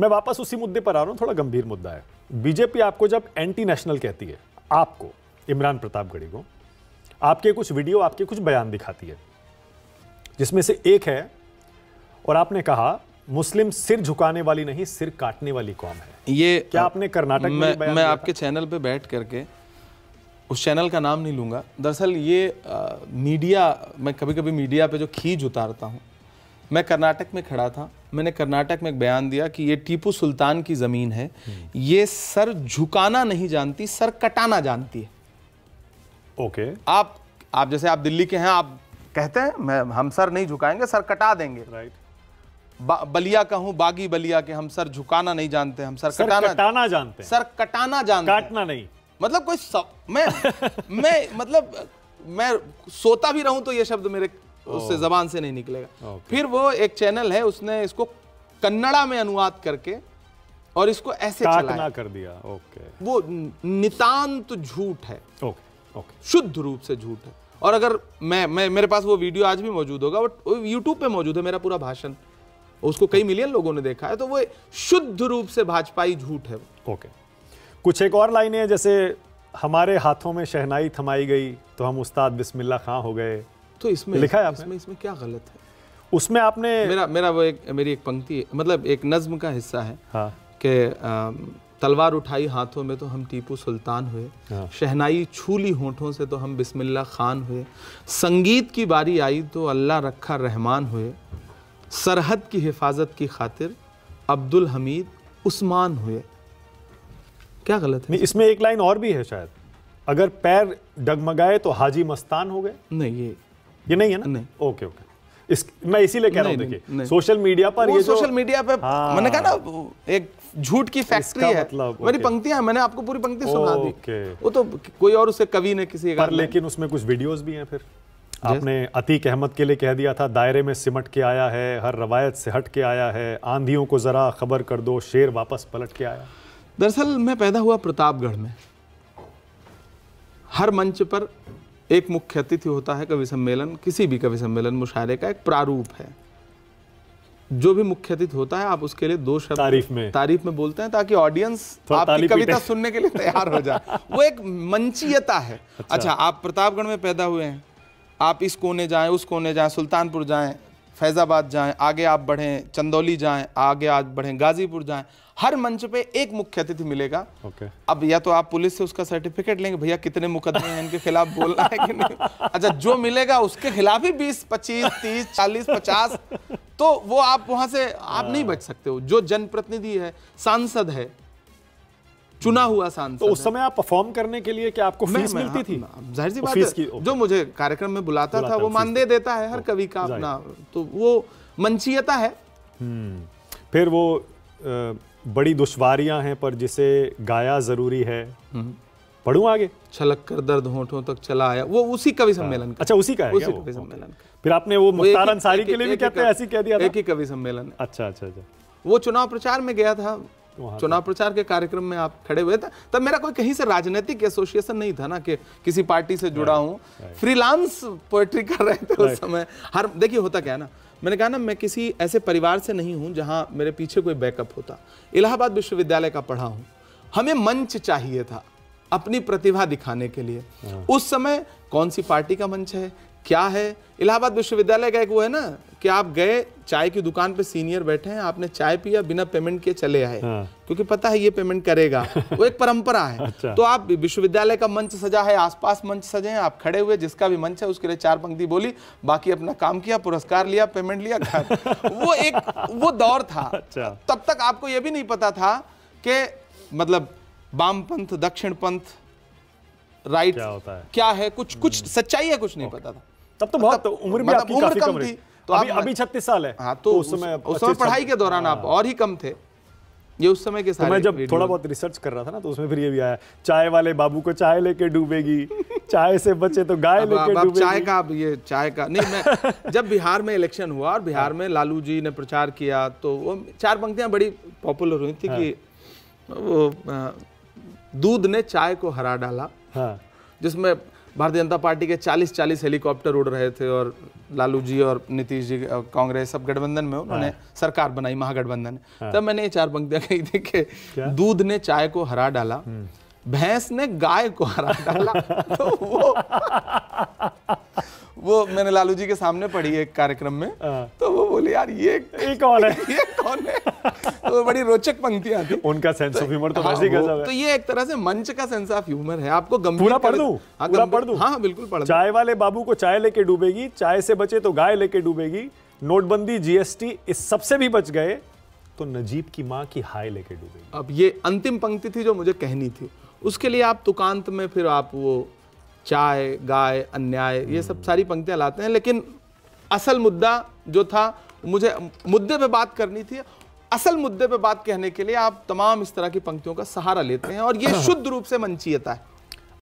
मैं वापस उसी मुद्दे पर आ रहा हूं, थोड़ा गंभीर मुद्दा है। बीजेपी आपको जब एंटी नेशनल कहती है, आपको इमरान प्रतापगढ़ी को, आपके कुछ वीडियो, आपके कुछ बयान दिखाती है, जिसमें से एक है, और आपने कहा मुस्लिम सिर झुकाने वाली नहीं सिर काटने वाली कौम है। ये क्या आपने कर्नाटक में बयान मैं आपके चैनल पे बैठ करके, उस चैनल का नाम नहीं लूंगा, दरअसल ये मीडिया, मैं कभी कभी मीडिया पे जो खींच उतारता हूँ, मैं कर्नाटक में खड़ा था, मैंने कर्नाटक में एक बयान दिया कि ये टीपू सुल्तान की ज़मीन है, ये सर झुकाना नहीं जानती, सर कटाना जानती है। ओके। आप जैसे आप दिल्ली के हैं, आप कहते हैं हम सर नहीं झुकाएंगे, सर कटा देंगे। राइट। बलिया का हूं, बागी बलिया के, हम सर झुकाना नहीं जानते, हम सर कटाना जानते हैं। सर कटाना जानते हैं, काटना नहीं। मतलब कोई मैं सोता भी रहूं तो ये शब्द मेरे उससे जबान से नहीं निकलेगा। फिर वो एक चैनल है, उसने इसको कन्नड़ा में अनुवाद करके और इसको ऐसे काटना कर दिया। ओके। वो नितांत झूठ है। ओके। शुद्ध रूप से झूठ है। और अगर मेरे पास वो वीडियो आज भी मौजूद होगा, वो यूट्यूब पे मौजूद है, मेरा पूरा भाषण, उसको कई मिलियन लोगों ने देखा है, तो वो शुद्ध रूप से भाजपाई झूठ है। ओके। कुछ एक और लाइनें, जैसे हमारे हाथों में शहनाई थमाई गई तो हम उस्ताद बिस्मिल्लाह खां हो गए, तो इसमें लिखा है आपने? इसमें क्या गलत है? उसमें आपने मेरी एक पंक्ति, मतलब एक नज्म का हिस्सा है। हाँ। कि तलवार उठाई हाथों में तो हम टीपू सुल्तान हुए, हाँ। शहनाई छूली होठों से तो हम बिस्मिल्लाह खान हुए, संगीत की बारी आई तो अल्लाह रखा रहमान हुए, सरहद की हिफाजत की खातिर अब्दुल हमीद उस्मान हुए। क्या गलत है? नहीं, इसमें एक लाइन और भी है शायद, अगर पैर डगमगाए तो हाजी मस्तान हो गए। नहीं, ये नहीं है ना? नहीं। ओके। मैं इसीलिए कह रहा हूं, देखिए सोशल मीडिया पर ये सोशल मीडिया पे मैंने कहा ना, एक झूठ की फैक्ट्री है। मतलब, मेरी पंक्तियां, मैंने आपको पूरी पंक्ति सुना दी। वो तो कोई और उसे कवि ने किसी पर, लेकिन उसमें कुछ वीडियोस भी हैं। फिर आपने अतीक अहमद के लिए कह दिया था, दायरे में सिमट के आया है, हर रवायत से हट के आया है, आंधियों को जरा खबर कर दो, शेर वापस पलट के आया। दरअसल मैं पैदा हुआ प्रतापगढ़ में। हर मंच पर एक मुख्य अतिथि होता है। कवि सम्मेलन, किसी भी कवि सम्मेलन, मुशायरे का एक प्रारूप है। जो भी मुख्य अतिथि होता है, आप उसके लिए दो शब्द तारीफ में बोलते हैं, ताकि ऑडियंस आपकी कविता सुनने के लिए तैयार हो जाए। वो एक मंचीयता है। अच्छा, आप प्रतापगढ़ में पैदा हुए हैं, आप इस कोने जाएं, उस कोने जाएं, सुल्तानपुर जाएं, फैजाबाद जाएं, आगे आप बढ़ें चंदौली जाएं, आगे आप बढ़ें गाजीपुर जाएं, हर मंच पे एक मुख्य अतिथि मिलेगा। अब या तो आप पुलिस से उसका सर्टिफिकेट लेंगे, भैया कितने मुकदमे हैं, इनके खिलाफ बोलना है कि नहीं। अच्छा, जो मिलेगा उसके खिलाफ ही 20, 25, 30, 40, 50, तो वो आप वहां से आप नहीं बच सकते हो। जो जनप्रतिनिधि है, सांसद है, चुना हुआ सांसद, तो उस समय आप परफॉर्म करने के लिए क्या आपको फीस मिलती थी? जाहिर सी बात है, जो मुझे कार्यक्रम में बुलाता था वो मानदेय देता है हर कवि का अपना, तो वो मंचीयता है। फिर वो बड़ी दुश्वारियां हैं पर जिसे गाया जरूरी है, पढ़ूं आगे? छलक कर दर्द होठों तक चला आया, वो उसी कवि सम्मेलन का। अच्छा, उसी का है क्या? कवि सम्मेलन। फिर आपने वो मुख्तार अंसारी के लिए भी कहते हैं ऐसे कह दिया था? एक ही कवि सम्मेलन। अच्छा। वो चुनाव प्रचार में गया था, चुनाव प्रचार के कार्यक्रम में आप खड़े हुए थे, तब मेरा कोई कहीं से राजनीतिक एसोसिएशन नहीं था ना, कि किसी पार्टी से जुड़ा हूं। फ्रीलांस पोएट्री कर रहे थे उस समय। देखिए होता क्या है ना, मैंने कहा ना, मैं किसी ऐसे परिवार से नहीं हूं जहां मेरे पीछे कोई बैकअप होता। इलाहाबाद विश्वविद्यालय का पढ़ा हूं, हमें मंच चाहिए था अपनी प्रतिभा दिखाने के लिए। उस समय कौन सी पार्टी का मंच है, क्या है? इलाहाबाद विश्वविद्यालय का एक वो है ना, कि आप गए चाय की दुकान पे, सीनियर बैठे हैं, आपने चाय पिया, बिना पेमेंट के चले आए, क्योंकि पता है ये पेमेंट करेगा। वो एक परंपरा है। अच्छा। तो आप विश्वविद्यालय का मंच सजा है, आसपास मंच सजे हैं, आप खड़े हुए, जिसका भी मंच है उसके लिए 4 पंक्ति बोली, बाकी अपना काम किया, पुरस्कार लिया, पेमेंट लिया, घर। वो दौर था। अच्छा। तब तक आपको ये भी नहीं पता था कि मतलब वामपंथ, दक्षिण पंथ, राइट क्या है, कुछ सच्चाई है, कुछ नहीं पता था। तब तो बहुत उम्र भी आपकी काफी कम थी, तो अभी 36 साल है। हाँ, तो उस समय पढ़ाई के दौरान आप और ही कम थे। ये उस समय के सारे। तो मैं जब थोड़ा बहुत रिसर्च कर रहा था ना, तो उसमें फिर ये भी आया, चाय वाले बाबू को चाय लेके डूबेगी, चाय से बचे तो गाय लेके डूबेगी। चाय का नहीं, मैं जब बिहार में इलेक्शन हुआ और बिहार में लालू जी ने प्रचार किया, तो वो 4 पंक्तियां बड़ी पॉपुलर हुई थी कि वो दूध ने चाय को हरा डाला, जिसमें भारतीय जनता पार्टी के 40-40 हेलीकॉप्टर उड़ रहे थे और लालू जी और नीतीश जी कांग्रेस सब गठबंधन में उन्होंने सरकार बनाई, महागठबंधन। तब मैंने ये 4 पंक्तियां कही थी कि दूध ने चाय को हरा डाला, भैंस ने गाय को हरा डाला। तो वो मैंने लालू जी के सामने पढ़ी एक कार्यक्रम में, तो वो बोले यार ये कौन है, ये कौन है। तो बड़ी रोचक पंक्तियां थी। उनका सेंस ऑफ ह्यूमर तो वैसे ही गजब है। तो ये एक तरह से मंच का सेंस ऑफ ह्यूमर है। आपको गंभीर पूरा पढ़ दूं? पूरा पढ़ दूं? हाँ बिल्कुल पढ़ दूं। चाय वाले बाबू को चाय लेके डूबेगी, चाय से बचे तो गाय लेके डूबेगी, नोटबंदी जीएसटी इस सबसे भी बच गए तो नजीब की मां की हाय लेके डूबेगी। अब ये अंतिम पंक्ति थी जो मुझे कहनी थी। उसके लिए आप तुकांत में फिर आप वो चाय, गाय, अन्याय, ये सब सारी पंक्तियां लाते हैं, लेकिन असल मुद्दा जो था, मुझे मुद्दे पे बात करनी थी। असल मुद्दे पे बात कहने के लिए आप तमाम इस तरह की पंक्तियों का सहारा लेते हैं और ये शुद्ध रूप से मंचीयता है।